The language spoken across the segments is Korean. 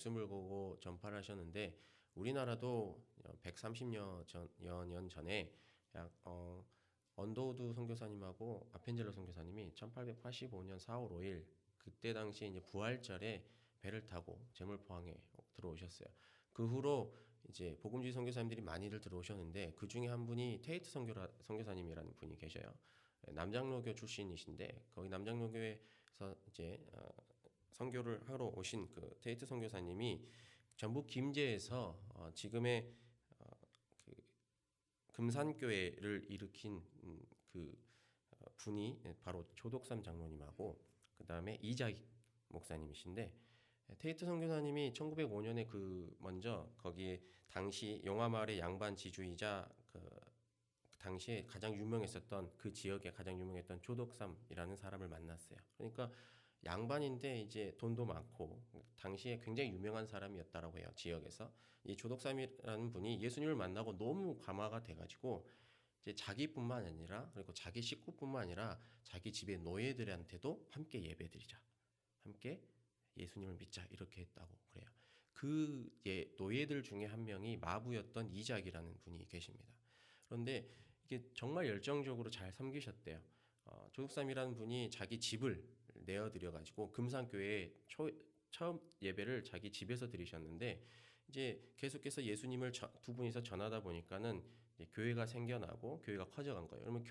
말씀을 보고 전파를 하셨는데 우리나라도 130여 년 전에 언더우드 선교사님하고 아펜젤러 선교사님이 1885년 4월 5일 그때 당시에 이제 부활절에 배를 타고 제물포항에 들어오셨어요. 그 후로 이제 복음주의 선교사님들이 많이들 들어오셨는데 그 중에 한 분이 테이트 선교사님이라는 분이 계셔요. 남장로교 출신이신데 거기 남장로교에서 이제 선교를 하러 오신 그 테이트 선교사님이 전북 김제에서 지금의 그 금산교회를 일으킨 그 분이 바로 조덕삼 장로님하고 그 다음에 이자익 목사님이신데 테이트 선교사님이 1905년에 그 먼저 거기에 당시 용화마을의 양반 지주이자 그 당시에 가장 유명했었던 그 지역에 가장 유명했던 조덕삼이라는 사람을 만났어요. 그러니까 양반인데 이제 돈도 많고 당시에 굉장히 유명한 사람이었다라고 해요. 지역에서 이 조덕삼이라는 분이 예수님을 만나고 너무 감화가 돼가지고 이제 자기뿐만 아니라 그리고 자기 식구뿐만 아니라 자기 집의 노예들한테도 함께 예배드리자, 함께 예수님을 믿자 이렇게 했다고 그래요. 그 노예들 중에 한 명이 마부였던 이작이라는 분이 계십니다. 그런데 이게 정말 열정적으로 잘 섬기셨대요. 조덕삼이라는 분이 자기 집을 내어드려 가지고 금산교회에 처음 예배를 자기 집에서 드리셨는데 이제 계속해서 예수님을 두 분이서 전하다 보니까는 이제 교회가 생겨나고 교회가 커져간 거예요. 그러면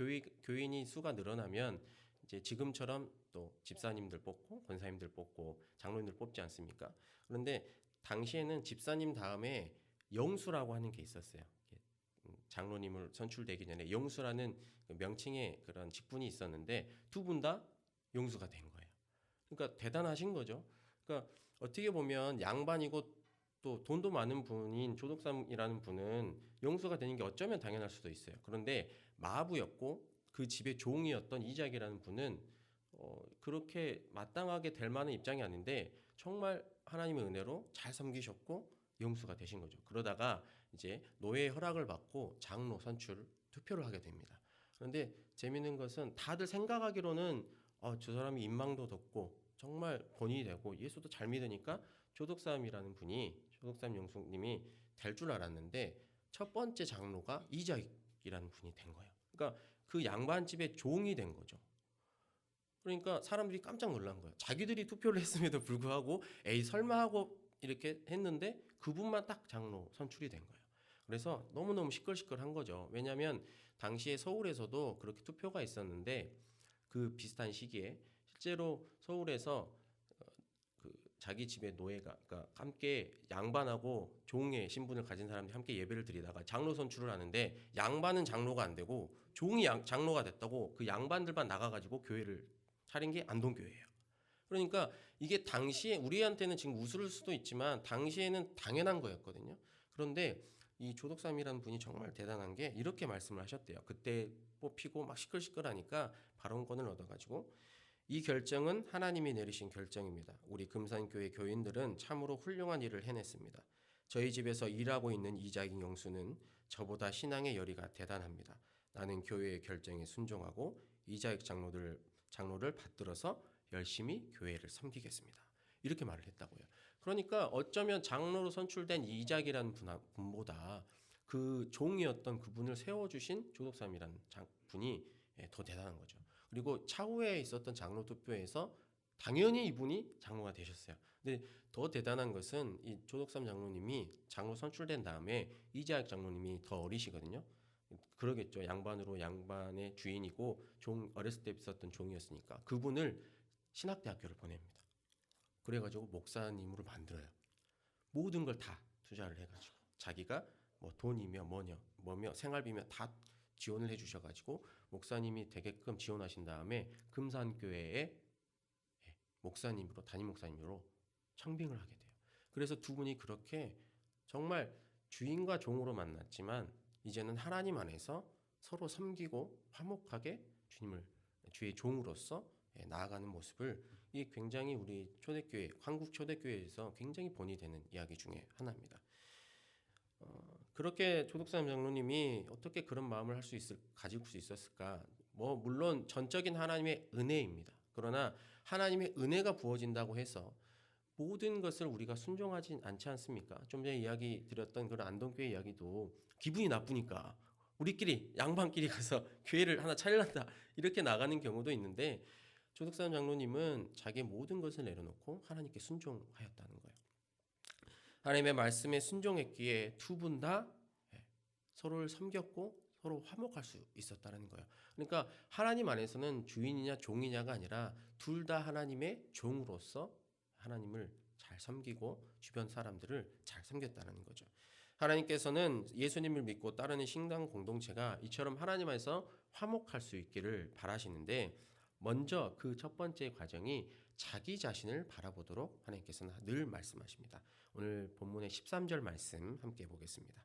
교인이 수가 늘어나면 이제 지금처럼 또 집사님들 뽑고 권사님들 뽑고 장로님들 뽑지 않습니까? 그런데 당시에는 집사님 다음에 영수라고 하는 게 있었어요. 장로님을 선출되기 전에 영수라는 명칭의 그런 직분이 있었는데 두 분 다 영수가 된 거예요. 그러니까 대단하신 거죠. 그러니까 어떻게 보면 양반이고 또 돈도 많은 분인 조덕삼이라는 분은 영수가 되는 게 어쩌면 당연할 수도 있어요. 그런데 마부였고 그 집의 종이었던 이작이라는 분은 그렇게 마땅하게 될 만한 입장이 아닌데 정말 하나님의 은혜로 잘 섬기셨고 영수가 되신 거죠. 그러다가 이제 노예의 허락을 받고 장로 선출 투표를 하게 됩니다. 그런데 재밌는 것은 다들 생각하기로는 저 사람이 인망도 덥고 정말 본인이 되고 예수도 잘 믿으니까 조덕삼이라는 분이 조덕삼 영수님이 될 줄 알았는데 첫 번째 장로가 이자익이라는 분이 된 거예요. 그러니까 그 양반집의 종이 된 거죠. 그러니까 사람들이 깜짝 놀란 거예요. 자기들이 투표를 했음에도 불구하고 에이 설마 하고 이렇게 했는데 그분만 딱 장로 선출이 된 거예요. 그래서 너무너무 시끌시끌한 거죠. 왜냐하면 당시에 서울에서도 그렇게 투표가 있었는데 그 비슷한 시기에 실제로 서울에서 그 자기 집의 노예가 그러니까 함께 양반하고 종의 신분을 가진 사람들이 함께 예배를 드리다가 장로 선출을 하는데 양반은 장로가 안 되고 종이 장로가 됐다고 그 양반들만 나가가지고 교회를 차린 게 안동교회예요. 그러니까 이게 당시에 우리한테는 지금 웃을 수도 있지만 당시에는 당연한 거였거든요. 그런데 이 조덕삼이라는 분이 정말 대단한 게 이렇게 말씀을 하셨대요. 그때 뽑히고 막 시끌시끌하니까 발언권을 얻어가지고 이 결정은 하나님이 내리신 결정입니다. 우리 금산교회 교인들은 참으로 훌륭한 일을 해냈습니다. 저희 집에서 일하고 있는 이자익 영수는 저보다 신앙의 열의가 대단합니다. 나는 교회의 결정에 순종하고 이자익 장로를 받들어서 열심히 교회를 섬기겠습니다. 이렇게 말을 했다고요. 그러니까 어쩌면 장로로 선출된 이자익이라는 분보다 그 종이었던 그분을 세워주신 조덕삼이라는 분이 더 대단한 거죠. 그리고 차후에 있었던 장로 투표에서 당연히 이분이 장로가 되셨어요. 근데 더 대단한 것은 이 조덕삼 장로님이 장로 선출된 다음에 이자익 장로님이 더 어리시거든요. 그러겠죠. 양반으로 양반의 주인이고 어렸을 때 있었던 종이었으니까 그분을 신학대학교를 보냅니다. 그래가지고 목사님으로 만들어요. 모든 걸 다 투자를 해가지고 자기가 뭐 돈이며 뭐며 생활비며 다 지원을 해주셔가지고 목사님이 되게끔 지원하신 다음에 금산교회에 목사님으로 담임 목사님으로 청빙을 하게 돼요. 그래서 두 분이 그렇게 정말 주인과 종으로 만났지만 이제는 하나님 안에서 서로 섬기고 화목하게 주의 종으로서 나아가는 모습을 이 굉장히 우리 초대교회 한국 초대교회에서 굉장히 본이 되는 이야기 중에 하나입니다. 그렇게 조덕삼 장로님이 어떻게 그런 마음을 가질 수 있었을까? 뭐 물론 전적인 하나님의 은혜입니다. 그러나 하나님의 은혜가 부어진다고 해서 모든 것을 우리가 순종하진 않지 않습니까? 좀 전에 이야기 드렸던 그런 안동교회 이야기도 기분이 나쁘니까 우리끼리 양반끼리 가서 교회를 하나 차릴란다 이렇게 나가는 경우도 있는데 조덕산 장로님은 자기의 모든 것을 내려놓고 하나님께 순종하였다는 거예요. 하나님의 말씀에 순종했기에 두 분 다 서로를 섬겼고 서로 화목할 수 있었다는 거예요. 그러니까 하나님 안에서는 주인이냐 종이냐가 아니라 둘 다 하나님의 종으로서 하나님을 잘 섬기고 주변 사람들을 잘 섬겼다는 거죠. 하나님께서는 예수님을 믿고 따르는 신앙 공동체가 이처럼 하나님 안에서 화목할 수 있기를 바라시는데 먼저 그 첫 번째 과정이 자기 자신을 바라보도록 하나님께서는 늘 말씀하십니다. 오늘 본문의 13절 말씀 함께 보겠습니다.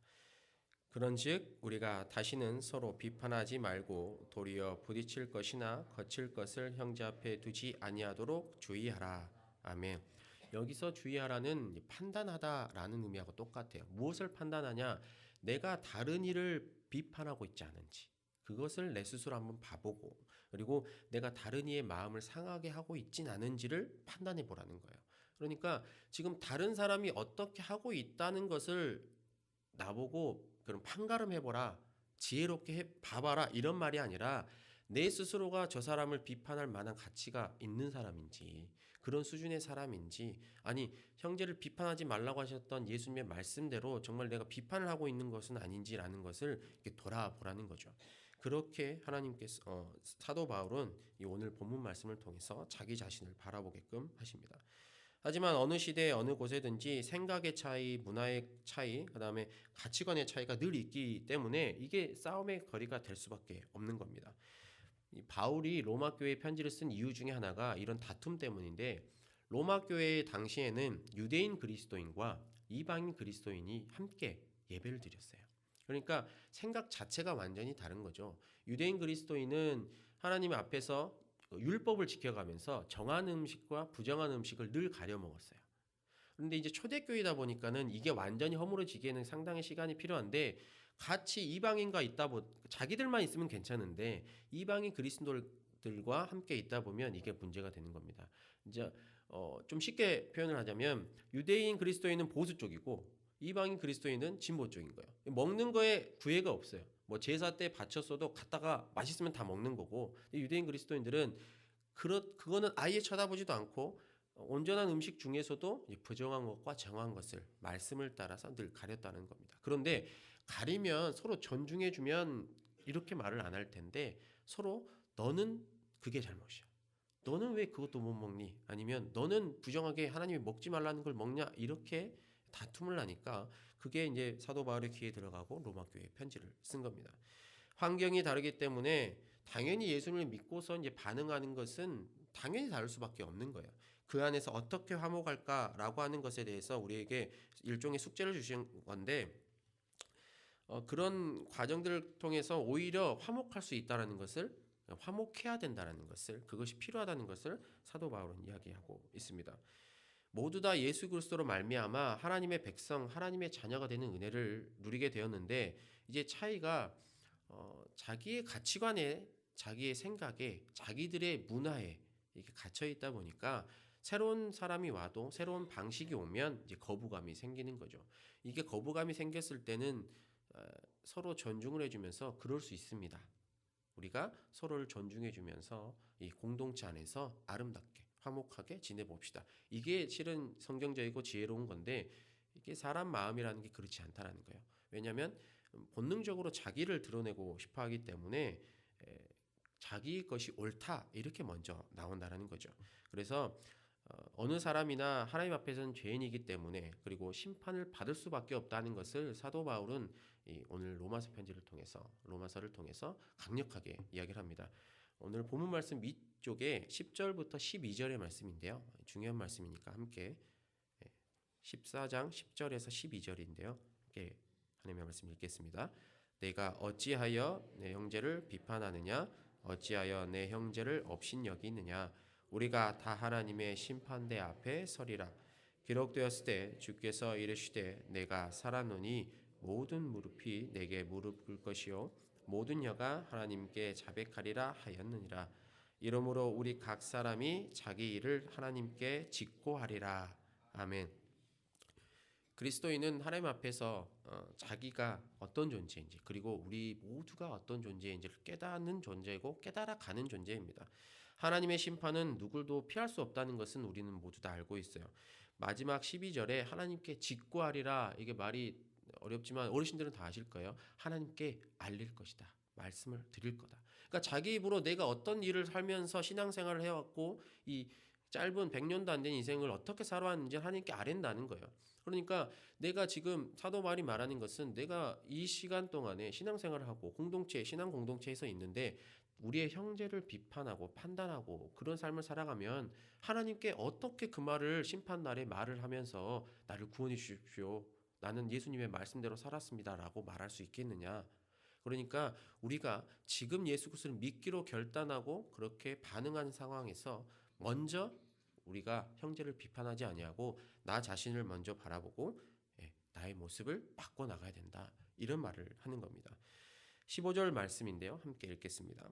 그런즉 우리가 다시는 서로 비판하지 말고 도리어 부딪힐 것이나 거칠 것을 형제 앞에 두지 아니하도록 주의하라. 아멘. 여기서 주의하라는 판단하다라는 의미하고 똑같아요. 무엇을 판단하냐? 내가 다른 이를 비판하고 있지 않은지 그것을 내 스스로 한번 봐보고 그리고 내가 다른 이의 마음을 상하게 하고 있진 않은지를 판단해 보라는 거예요. 그러니까 지금 다른 사람이 어떻게 하고 있다는 것을 나보고 그럼 판가름해보라, 지혜롭게 봐봐라 이런 말이 아니라 내 스스로가 저 사람을 비판할 만한 가치가 있는 사람인지 그런 수준의 사람인지 아니 형제를 비판하지 말라고 하셨던 예수님의 말씀대로 정말 내가 비판을 하고 있는 것은 아닌지라는 것을 이렇게 돌아보라는 거죠. 그렇게 하나님께서 사도 바울은 이 오늘 본문 말씀을 통해서 자기 자신을 바라보게끔 하십니다. 하지만 어느 시대 어느 곳에든지 생각의 차이, 문화의 차이, 그다음에 가치관의 차이가 늘 있기 때문에 이게 싸움의 거리가 될 수밖에 없는 겁니다. 바울이 로마 교회에 편지를 쓴 이유 중에 하나가 이런 다툼 때문인데 로마 교회 당시에는 유대인 그리스도인과 이방인 그리스도인이 함께 예배를 드렸어요. 그러니까 생각 자체가 완전히 다른 거죠. 유대인 그리스도인은 하나님 앞에서 율법을 지켜가면서 정한 음식과 부정한 음식을 늘 가려 먹었어요. 그런데 이제 초대교회다 보니까는 이게 완전히 허물어지기에는 상당히 시간이 필요한데 같이 이방인과 있다 자기들만 있으면 괜찮은데 이방인 그리스도들과 함께 있다 보면 이게 문제가 되는 겁니다. 이제 좀 쉽게 표현을 하자면 유대인 그리스도인은 보수 쪽이고 이방인 그리스도인은 진보 쪽인 거예요. 먹는 거에 구애가 없어요. 뭐 제사 때 바쳤어도 갖다가 맛있으면 다 먹는 거고 유대인 그리스도인들은 그거는 아예 쳐다보지도 않고 온전한 음식 중에서도 부정한 것과 정한 것을 말씀을 따라서 늘 가렸다는 겁니다. 그런데 가리면 서로 존중해주면 이렇게 말을 안 할 텐데 서로 너는 그게 잘못이야. 너는 왜 그것도 못 먹니? 아니면 너는 부정하게 하나님이 먹지 말라는 걸 먹냐? 이렇게 다툼을 하니까 그게 이제 사도 바울의 귀에 들어가고 로마 교회에 편지를 쓴 겁니다. 환경이 다르기 때문에 당연히 예수님을 믿고서 이제 반응하는 것은 당연히 다를 수밖에 없는 거예요. 그 안에서 어떻게 화목할까라고 하는 것에 대해서 우리에게 일종의 숙제를 주신 건데 그런 과정들을 통해서 오히려 화목할 수 있다라는 것을 화목해야 된다라는 것을 그것이 필요하다는 것을 사도 바울은 이야기하고 있습니다. 모두 다 예수 그리스도로 말미암아 하나님의 백성, 하나님의 자녀가 되는 은혜를 누리게 되었는데 이제 차이가 자기의 가치관에, 자기의 생각에, 자기들의 문화에 이렇게 갇혀 있다 보니까 새로운 사람이 와도 새로운 방식이 오면 이제 거부감이 생기는 거죠. 이게 거부감이 생겼을 때는 서로 존중을 해주면서 그럴 수 있습니다. 우리가 서로를 존중해주면서 이 공동체 안에서 아름답게 화목하게 지내봅시다. 이게 실은 성경적이고 지혜로운 건데 이게 사람 마음이라는 게 그렇지 않다라는 거예요. 왜냐하면 본능적으로 자기를 드러내고 싶어하기 때문에 자기 것이 옳다 이렇게 먼저 나온다라는 거죠. 그래서 어느 사람이나 하나님 앞에서는 죄인이기 때문에 그리고 심판을 받을 수밖에 없다는 것을 사도 바울은 오늘 로마서 편지를 통해서 로마서를 통해서 강력하게 이야기를 합니다. 오늘 본문 말씀 밑쪽에 10절부터 12절의 말씀인데요. 중요한 말씀이니까 함께 14장 10절에서 12절인데요. 함께 하나님의 말씀 읽겠습니다. 내가 어찌하여 내 형제를 비판하느냐? 어찌하여 내 형제를 업신여기느냐? 우리가 다 하나님의 심판대 앞에 서리라. 기록되었을 때 주께서 이르시되 내가 살았노니 모든 무릎이 내게 무릎 꿇을 것이요 모든 혀가 하나님께 자백하리라 하였느니라. 이러므로 우리 각 사람이 자기 일을 하나님께 직고하리라. 아멘. 그리스도인은 하나님 앞에서 자기가 어떤 존재인지 그리고 우리 모두가 어떤 존재인지를 깨닫는 존재이고 깨달아가는 존재입니다. 하나님의 심판은 누구도 피할 수 없다는 것은 우리는 모두 다 알고 있어요. 마지막 12절에 하나님께 직구하리라, 이게 말이 어렵지만 어르신들은 다 아실 거예요. 하나님께 알릴 것이다. 말씀을 드릴 거다. 그러니까 자기 입으로 내가 어떤 일을 살면서 신앙생활을 해왔고 이 짧은 100년도 안 된 인생을 어떻게 살아왔는지 하나님께 아랜다는 거예요. 그러니까 내가 지금 사도 바울이 말하는 것은 내가 이 시간 동안에 신앙생활을 하고 신앙 공동체에서 있는데 우리의 형제를 비판하고 판단하고 그런 삶을 살아가면 하나님께 어떻게 그 말을 심판날에 말을 하면서 나를 구원해 주십시오, 나는 예수님의 말씀대로 살았습니다라고 말할 수 있겠느냐. 그러니까 우리가 지금 예수 그리스도를 믿기로 결단하고 그렇게 반응하는 상황에서 먼저 우리가 형제를 비판하지 아니하고 나 자신을 먼저 바라보고 나의 모습을 바꿔 나가야 된다, 이런 말을 하는 겁니다. 15절 말씀인데요, 함께 읽겠습니다.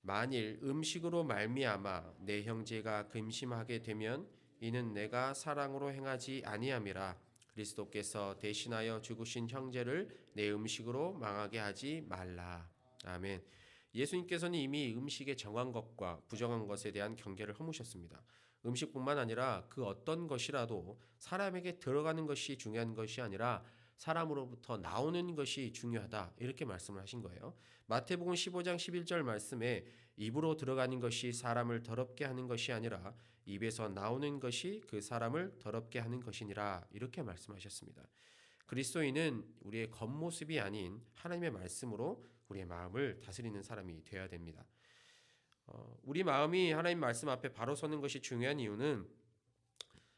만일 음식으로 말미암아 내 형제가 근심하게 되면 이는 내가 사랑으로 행하지 아니함이라. 그리스도께서 대신하여 죽으신 형제를 내 음식으로 망하게 하지 말라. 아멘. 예수님께서는 이미 음식의 정한 것과 부정한 것에 대한 경계를 허무셨습니다. 음식뿐만 아니라 그 어떤 것이라도 사람에게 들어가는 것이 중요한 것이 아니라 사람으로부터 나오는 것이 중요하다, 이렇게 말씀을 하신 거예요. 마태복음 15장 11절 말씀에 입으로 들어가는 것이 사람을 더럽게 하는 것이 아니라 입에서 나오는 것이 그 사람을 더럽게 하는 것이니라, 이렇게 말씀하셨습니다. 그리스도인은 우리의 겉모습이 아닌 하나님의 말씀으로 우리의 마음을 다스리는 사람이 되어야 됩니다. 우리 마음이 하나님 말씀 앞에 바로 서는 것이 중요한 이유는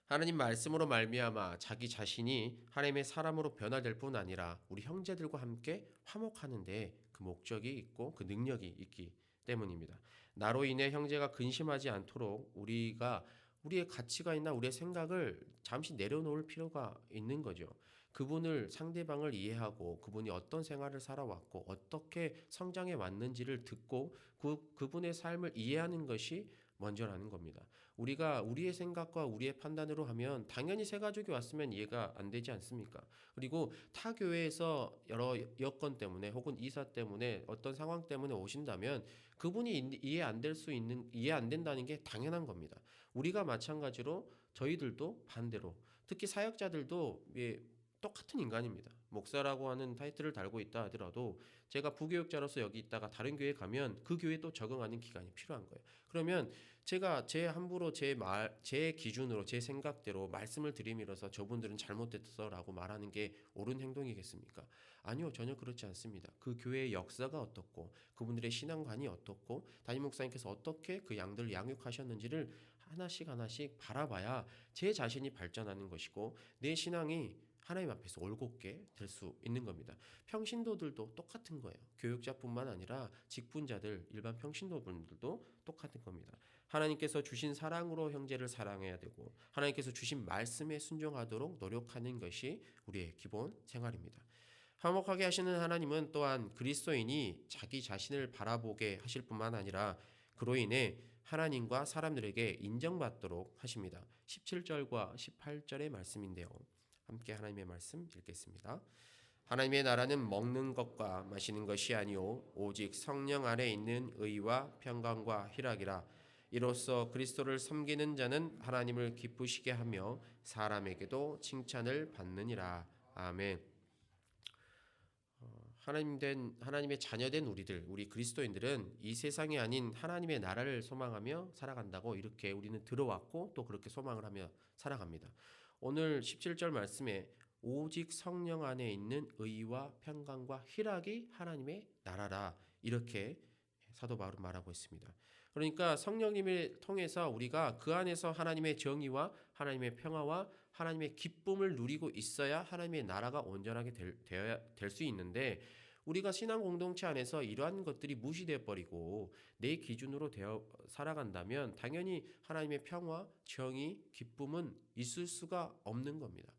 하나님 말씀으로 말미암아 자기 자신이 하나님의 사람으로 변화될 뿐 아니라 우리 형제들과 함께 화목하는데 그 목적이 있고 그 능력이 있기 때문입니다. 나로 인해 형제가 근심하지 않도록 우리가 우리의 가치관이나 우리의 생각을 잠시 내려놓을 필요가 있는 거죠. 그분을, 상대방을 이해하고 그분이 어떤 생활을 살아왔고 어떻게 성장해 왔는지를 듣고 그분의 삶을 이해하는 것이 먼저라는 겁니다. 우리가 우리의 생각과 우리의 판단으로 하면 당연히 새 가족이 왔으면 이해가 안 되지 않습니까? 그리고 타 교회에서 여러 여건 때문에 혹은 이사 때문에 어떤 상황 때문에 오신다면 그분이 이해 안 된다는 게 당연한 겁니다. 우리가 마찬가지로 저희들도 반대로, 특히 사역자들도 똑같은 인간입니다. 목사라고 하는 타이틀을 달고 있다 하더라도 제가 부교육자로서 여기 있다가 다른 교회 가면 그 교회에 또 적응하는 기간이 필요한 거예요. 그러면 제가 제 함부로 제 기준으로 제 생각대로 말씀을 들이밀어서 저분들은 잘못됐어라고 말하는 게 옳은 행동이겠습니까? 아니요, 전혀 그렇지 않습니다. 그 교회의 역사가 어떻고 그분들의 신앙관이 어떻고 담임 목사님께서 어떻게 그 양들을 양육하셨는지를 하나씩 바라봐야 제 자신이 발전하는 것이고 내 신앙이 하나님 앞에서 올곧게 될 수 있는 겁니다. 평신도들도 똑같은 거예요. 교육자뿐만 아니라 직분자들, 일반 평신도분들도 똑같은 겁니다. 하나님께서 주신 사랑으로 형제를 사랑해야 되고 하나님께서 주신 말씀에 순종하도록 노력하는 것이 우리의 기본 생활입니다. 화목하게 하시는 하나님은 또한 그리스도인이 자기 자신을 바라보게 하실 뿐만 아니라 그로 인해 하나님과 사람들에게 인정받도록 하십니다. 17절과 18절의 말씀인데요, 함께 하나님의 말씀 읽겠습니다. 하나님의 나라는 먹는 것과 마시는 것이 아니요 오직 성령 안에 있는 의와 평강과 희락이라. 이로써 그리스도를 섬기는 자는 하나님을 기쁘시게 하며 사람에게도 칭찬을 받느니라. 아멘. 하나님의 자녀된 우리 그리스도인들은 이 세상이 아닌 하나님의 나라를 소망하며 살아간다고 이렇게 우리는 들어왔고 또 그렇게 소망을 하며 살아갑니다. 오늘 17절 말씀에 오직 성령 안에 있는 의와 평강과 희락이 하나님의 나라라, 이렇게 사도 바울은 말하고 있습니다. 그러니까 성령님을 통해서 우리가 그 안에서 하나님의 정의와 하나님의 평화와 하나님의 기쁨을 누리고 있어야 하나님의 나라가 온전하게 될 수 있는데 우리가 신앙 공동체 안에서 이러한 것들이 무시되어 버리고 내 기준으로 되어 살아간다면 당연히 하나님의 평화, 정의, 기쁨은 있을 수가 없는 겁니다.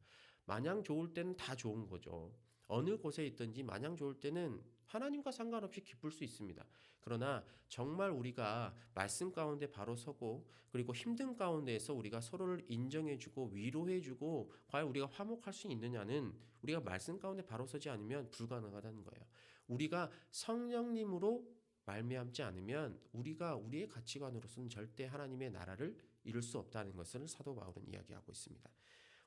마냥 좋을 때는 다 좋은 거죠. 어느 곳에 있든지 마냥 좋을 때는 하나님과 상관없이 기쁠 수 있습니다. 그러나 정말 우리가 말씀 가운데 바로 서고 그리고 힘든 가운데에서 우리가 서로를 인정해주고 위로해주고 과연 우리가 화목할 수 있느냐는 우리가 말씀 가운데 바로 서지 않으면 불가능하다는 거예요. 우리가 성령님으로 말미암지 않으면 우리가 우리의 가치관으로서는 절대 하나님의 나라를 이룰 수 없다는 것을 사도 바울은 이야기하고 있습니다.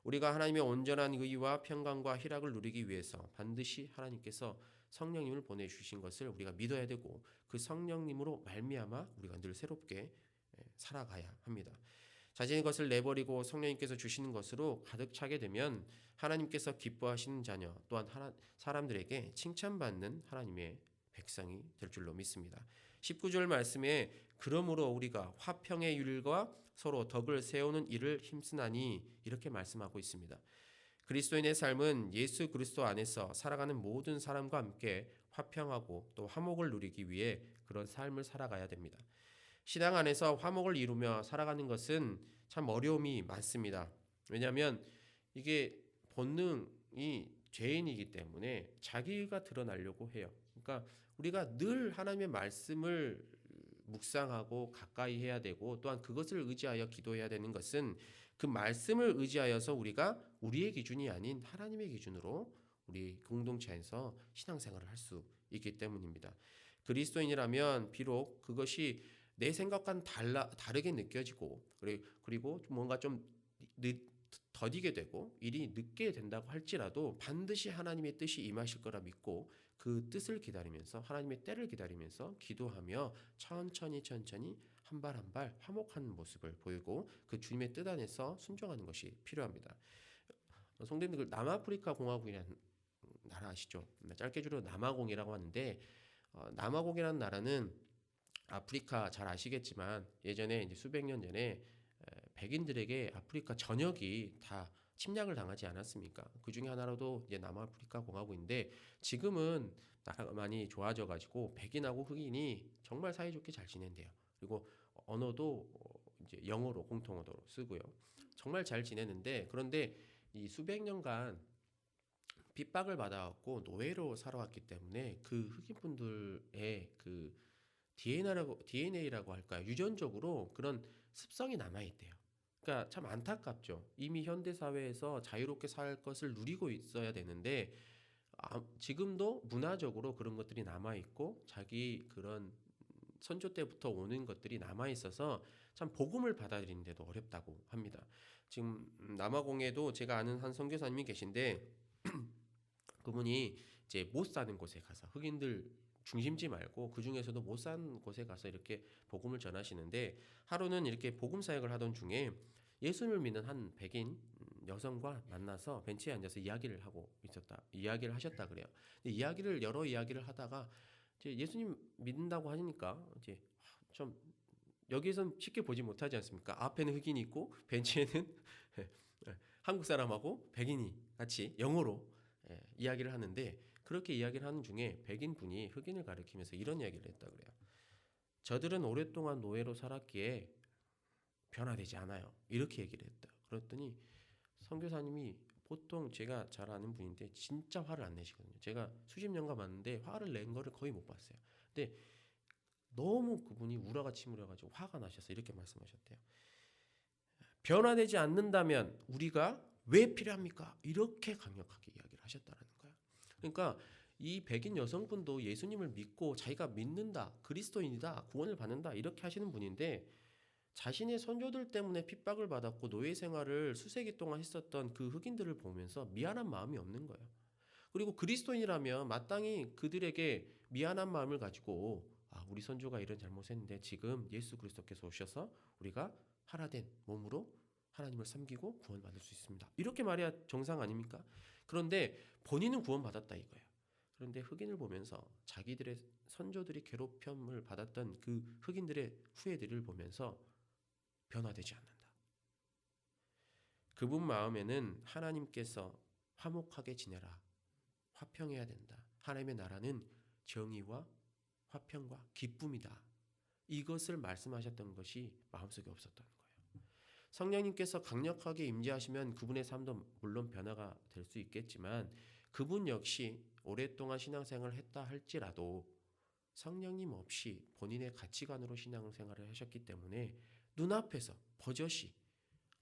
우리가 하나님의 온전한 의와 평강과 희락을 누리기 위해서 반드시 하나님께서 성령님을 보내주신 것을 우리가 믿어야 되고 그 성령님으로 말미암아 우리가 늘 새롭게 살아가야 합니다. 자신의 것을 내버리고 성령님께서 주시는 것으로 가득 차게 되면 하나님께서 기뻐하시는 자녀 또한 사람들에게 칭찬받는 하나님의 백성이 될 줄로 믿습니다. 19절 말씀에 그러므로 우리가 화평의 율과 서로 덕을 세우는 일을 힘쓰나니 이렇게 말씀하고 있습니다. 그리스도인의 삶은 예수 그리스도 안에서 살아가는 모든 사람과 함께 화평하고 또 화목을 누리기 위해 그런 삶을 살아가야 됩니다. 신앙 안에서 화목을 이루며 살아가는 것은 참 어려움이 많습니다. 왜냐하면 이게 본능이 죄인이기 때문에 자기가 드러나려고 해요. 그러니까 우리가 늘 하나님의 말씀을 묵상하고 가까이 해야 되고 또한 그것을 의지하여 기도해야 되는 것은 그 말씀을 의지하여서 우리가 우리의 기준이 아닌 하나님의 기준으로 우리 공동체 안에서 신앙생활을 할 수 있기 때문입니다. 그리스도인이라면 비록 그것이 내 생각과는 다르게 느껴지고 그리고 뭔가 좀 더디게 되고 일이 늦게 된다고 할지라도 반드시 하나님의 뜻이 임하실 거라 믿고 그 뜻을 기다리면서 하나님의 때를 기다리면서 기도하며 천천히 한 발 한 발 화목한 모습을 보이고 그 주님의 뜻 안에서 순종하는 것이 필요합니다. 성도님들 남아프리카 공화국이라는 나라 아시죠? 짧게 줄여 남아공이라고 하는데 남아공이라는 나라는 아프리카 잘 아시겠지만 예전에 이제 수백 년 전에 백인들에게 아프리카 전역이 다 침략을 당하지 않았습니까? 그 중에 하나로도 이제 남아프리카 공화국인데 지금은 나라가 많이 좋아져 가지고 백인하고 흑인이 정말 사이좋게 잘 지낸대요. 그리고 언어도 이제 영어로 공통어로 쓰고요. 정말 잘 지내는데 그런데 이 수백 년간 핍박을 받아왔고 노예로 살아왔기 때문에 그 흑인 분들의 그 DNA라고 할까요? 유전적으로 그런 습성이 남아있대요. 그러니까 참 안타깝죠. 이미 현대 사회에서 자유롭게 살 것을 누리고 있어야 되는데 지금도 문화적으로 그런 것들이 남아있고 자기 그런 선조 때부터 오는 것들이 남아있어서 참 복음을 받아들이는데도 어렵다고 합니다. 지금 남아공에도 제가 아는 한 선교사님이 계신데 그분이 이제 못 사는 곳에 가서 흑인들 중심지 말고 그 중에서도 못 사는 곳에 가서 이렇게 복음을 전하시는데 하루는 이렇게 복음 사역을 하던 중에 예수님을 믿는 한 백인 여성과 만나서 벤치에 앉아서 이야기를 하셨다 그래요. 근데 여러 이야기를 하다가 이제 예수님 믿는다고 하니까 이제 좀 여기선 쉽게 보지 못하지 않습니까? 앞에는 흑인이 있고 벤치에는 한국 사람하고 백인이 같이 영어로 이야기를 하는데 그렇게 이야기를 하는 중에 백인 분이 흑인을 가리키면서 이런 이야기를 했다 그래요. 저들은 오랫동안 노예로 살았기에 변화되지 않아요. 이렇게 얘기를 했다. 그랬더니 선교사님이 보통 제가 잘 아는 분인데 진짜 화를 안 내시거든요. 제가 수십 년간 봤는데 화를 낸 거를 거의 못 봤어요. 근데 너무 그분이 우라가 치밀어가지고 화가 나셔서 이렇게 말씀하셨대요. 변화되지 않는다면 우리가 왜 필요합니까? 이렇게 강력하게 이야기를 하셨다는 거예요. 그러니까 이 백인 여성분도 예수님을 믿고 자기가 믿는다, 그리스도인이다, 구원을 받는다 이렇게 하시는 분인데 자신의 선조들 때문에 핍박을 받았고 노예 생활을 수세기 동안 했었던 그 흑인들을 보면서 미안한 마음이 없는 거예요. 그리고 그리스도인이라면 마땅히 그들에게 미안한 마음을 가지고 우리 선조가 이런 잘못했는데 지금 예수 그리스도께서 오셔서 우리가 하나된 몸으로 하나님을 섬기고 구원받을 수 있습니다. 이렇게 말해야 정상 아닙니까? 그런데 본인은 구원받았다 이거예요. 그런데 흑인을 보면서 자기들의 선조들이 괴롭힘을 받았던 그 흑인들의 후예들을 보면서 변화되지 않는다. 그분 마음에는 하나님께서 화목하게 지내라. 화평해야 된다. 하나님의 나라는 정의와 화평과 기쁨이다. 이것을 말씀하셨던 것이 마음속에 없었던 거예요. 성령님께서 강력하게 임재하시면 그분의 삶도 물론 변화가 될 수 있겠지만 그분 역시 오랫동안 신앙생활을 했다 할지라도 성령님 없이 본인의 가치관으로 신앙생활을 하셨기 때문에 눈앞에서 버젓이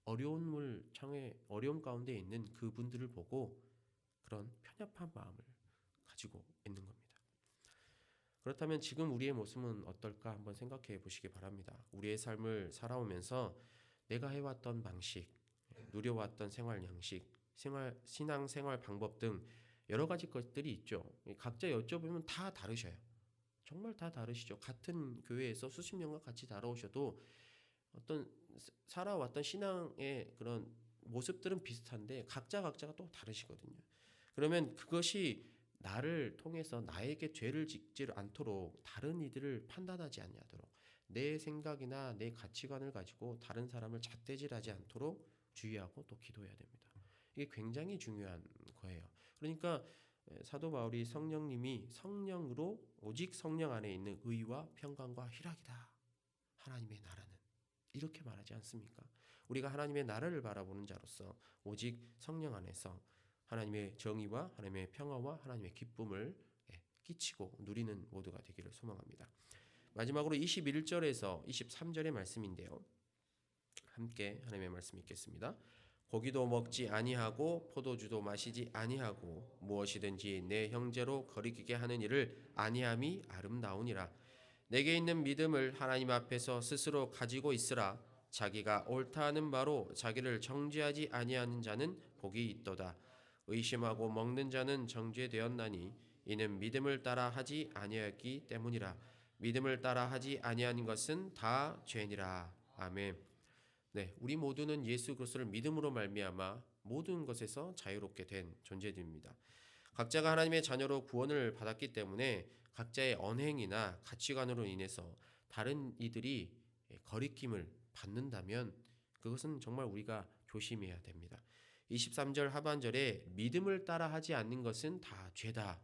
어려움 가운데 있는 그분들을 보고 그런 편협한 마음을 가지고 있는 겁니다. 그렇다면 지금 우리의 모습은 어떨까 한번 생각해 보시기 바랍니다. 우리의 삶을 살아오면서 내가 해왔던 방식, 누려왔던 생활 양식, 신앙생활 방법 등 여러 가지 것들이 있죠. 각자 여쭤보면 다 다르셔요. 정말 다 다르시죠. 같은 교회에서 수십 년간 같이 살아오셔도 어떤 살아왔던 신앙의 그런 모습들은 비슷한데 각자가 또 다르시거든요. 그러면 그것이 나를 통해서 나에게 죄를 짓지 않도록 다른 이들을 판단하지 않도록 내 생각이나 내 가치관을 가지고 다른 사람을 잣대질하지 않도록 주의하고 또 기도해야 됩니다. 이게 굉장히 중요한 거예요. 그러니까 사도 바울이 성령님이 성령으로 오직 성령 안에 있는 의와 평강과 희락이다. 하나님의 나라는 이렇게 말하지 않습니까? 우리가 하나님의 나라를 바라보는 자로서 오직 성령 안에서 하나님의 정의와 하나님의 평화와 하나님의 기쁨을 끼치고 누리는 모두가 되기를 소망합니다. 마지막으로 21절에서 23절의 말씀인데요. 함께 하나님의 말씀 읽겠습니다. 고기도 먹지 아니하고 포도주도 마시지 아니하고 무엇이든지 내 형제로 거리끼게 하는 일을 아니함이 아름다우니라. 내게 있는 믿음을 하나님 앞에서 스스로 가지고 있으라. 자기가 옳다 하는 바로 자기를 정죄하지 아니하는 자는 복이 있도다. 의심하고 먹는 자는 정죄되었나니 이는 믿음을 따라 하지 아니하였기 때문이라. 믿음을 따라 하지 아니하는 것은 다 죄니라. 아멘. 네, 우리 모두는 예수 그리스도를 믿음으로 말미암아 모든 것에서 자유롭게 된 존재들입니다. 각자가 하나님의 자녀로 구원을 받았기 때문에 각자의 언행이나 가치관으로 인해서 다른 이들이 거리낌을 받는다면 그것은 정말 우리가 조심해야 됩니다. 23절 하반절에 믿음을 따라 하지 않는 것은 다 죄다.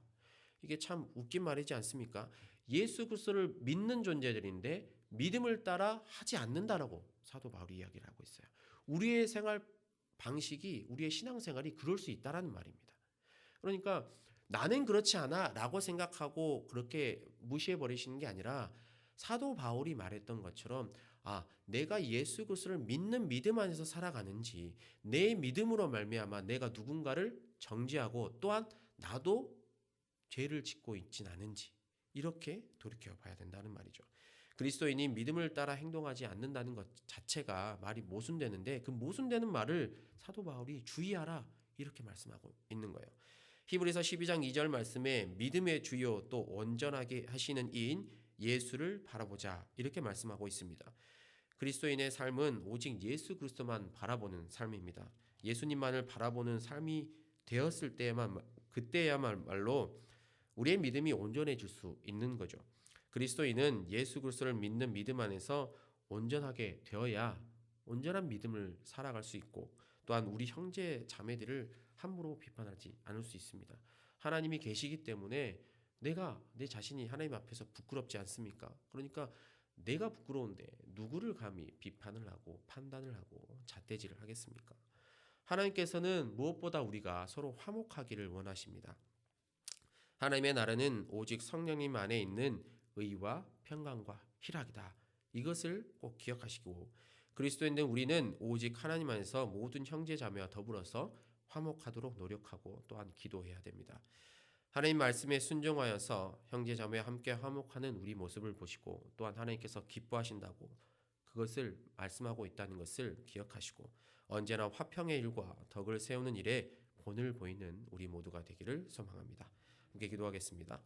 이게 참 웃긴 말이지 않습니까? 예수 그리스도를 믿는 존재들인데 믿음을 따라 하지 않는다라고 사도 바울이 이야기를 하고 있어요. 우리의 생활 방식이 우리의 신앙생활이 그럴 수 있다라는 말입니다. 그러니까 나는 그렇지 않아 라고 생각하고 그렇게 무시해 버리시는 게 아니라 사도 바울이 말했던 것처럼 내가 예수 그리스도를 믿는 믿음 안에서 살아가는지 내 믿음으로 말미암아 내가 누군가를 정죄하고 또한 나도 죄를 짓고 있진 않은지 이렇게 돌이켜 봐야 된다는 말이죠. 그리스도인이 믿음을 따라 행동하지 않는다는 것 자체가 말이 모순되는데 그 모순되는 말을 사도 바울이 주의하라 이렇게 말씀하고 있는 거예요. 히브리서 12장 2절 말씀에 믿음의 주요 또 온전하게 하시는 이인 예수를 바라보자 이렇게 말씀하고 있습니다. 그리스도인의 삶은 오직 예수 그리스도만 바라보는 삶입니다. 예수님만을 바라보는 삶이 되었을 그때야말로 우리의 믿음이 온전해질 수 있는 거죠. 그리스도인은 예수 그리스도를 믿는 믿음 안에서 온전하게 되어야 온전한 믿음을 살아갈 수 있고 또한 우리 형제 자매들을 함부로 비판하지 않을 수 있습니다. 하나님이 계시기 때문에 내 자신이 하나님 앞에서 부끄럽지 않습니까? 그러니까 내가 부끄러운데 누구를 감히 비판을 하고 판단을 하고 잣대질을 하겠습니까? 하나님께서는 무엇보다 우리가 서로 화목하기를 원하십니다. 하나님의 나라는 오직 성령님 안에 있는 의와 평강과 희락이다. 이것을 꼭 기억하시고 그리스도인된 우리는 오직 하나님 안에서 모든 형제 자매와 더불어서 화목하도록 노력하고 또한 기도해야 됩니다. 하나님 말씀에 순종하여서 형제 자매와 함께 화목하는 우리 모습을 보시고 또한 하나님께서 기뻐하신다고 그것을 말씀하고 있다는 것을 기억하시고 언제나 화평의 일과 덕을 세우는 일에 본을 보이는 우리 모두가 되기를 소망합니다. 함께 기도하겠습니다.